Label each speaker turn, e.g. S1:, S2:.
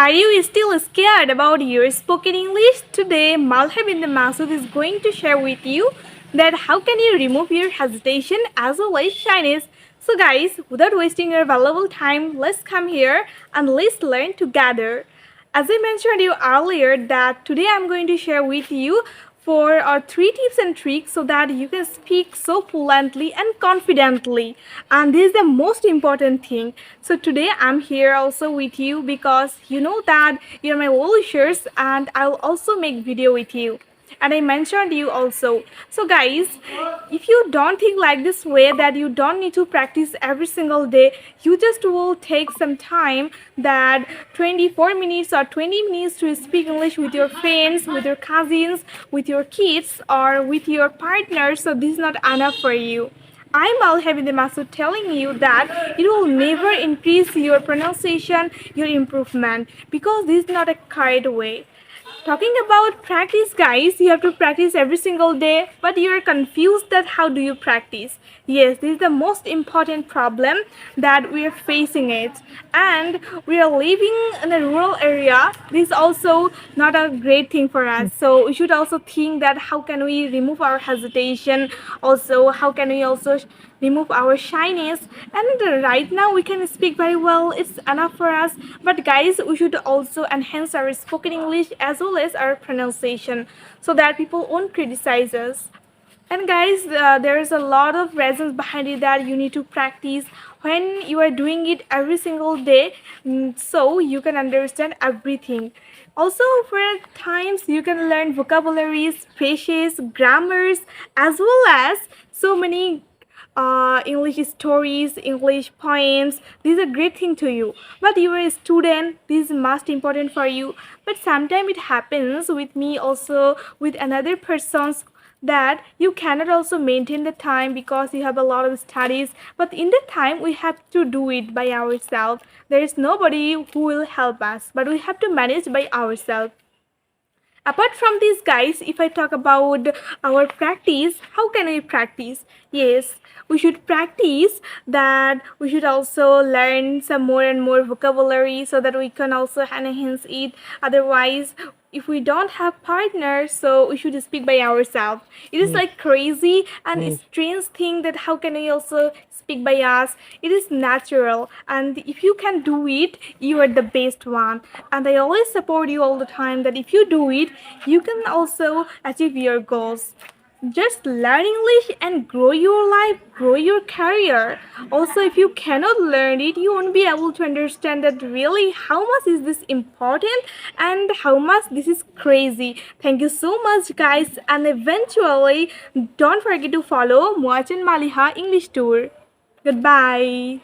S1: Are you still scared about your spoken English? Today, Maliha bin the Masood is going to share with you that how can you remove your hesitation as well as shyness. So guys, without wasting your valuable time, let's come here and let's learn together. As I mentioned you earlier that today I'm going to share with you for our 3 tips and tricks so that you can speak so fluently and confidently, and this is the most important thing. So today I'm here also with you because you know that you're my well-wishers and I'll also make video with you, and I mentioned you also. So guys, if you don't think like this way that you don't need to practice every single day, you just will take some time that 24 minutes or 20 minutes to speak English with your friends, with your cousins, with your kids or with your partner. So this is not enough for you. I'm Al-Habib Masood telling you that it will never increase your pronunciation, your improvement, because this is not a correct way. Talking about practice, guys, you have to practice every single day, but you're confused that how do you practice. Yes, this is the most important problem that we are facing it, and we are living in a rural area. This is also not a great thing for us, so we should also think that how can we remove our hesitation, also how can we also remove our shyness. And right now we can speak very well, it's enough for us, but guys, we should also enhance our spoken English as well as our pronunciation so that people won't criticize us. And guys, there is a lot of reasons behind it that you need to practice when you are doing it every single day, so you can understand everything. Also, for times you can learn vocabularies, phrases, grammars, as well as so many English stories, English poems. These are great thing to you, but you are a student, this is most important for you. But sometimes it happens with me also, with another persons, that you cannot also maintain the time because you have a lot of studies, but in the time we have to do it by ourselves. There is nobody who will help us, but we have to manage by ourselves. Apart from these, guys, if I talk about our practice, how can we practice? Yes, we should practice that. We should also learn some more and more vocabulary so that we can also enhance it. Otherwise, if we don't have partners, so we should speak by ourselves. It is like crazy and a strange thing that how can we also speak by us. It is natural, and if you can do it, you are the best one. And I always support you all the time that if you do it, you can also achieve your goals. Just learn English and grow your life, grow your career. Also, if you cannot learn it, you won't be able to understand that really how much is this important and how much this is crazy. Thank you so much, guys, and eventually don't forget to follow Muwaj and Maliha English Tour. Goodbye.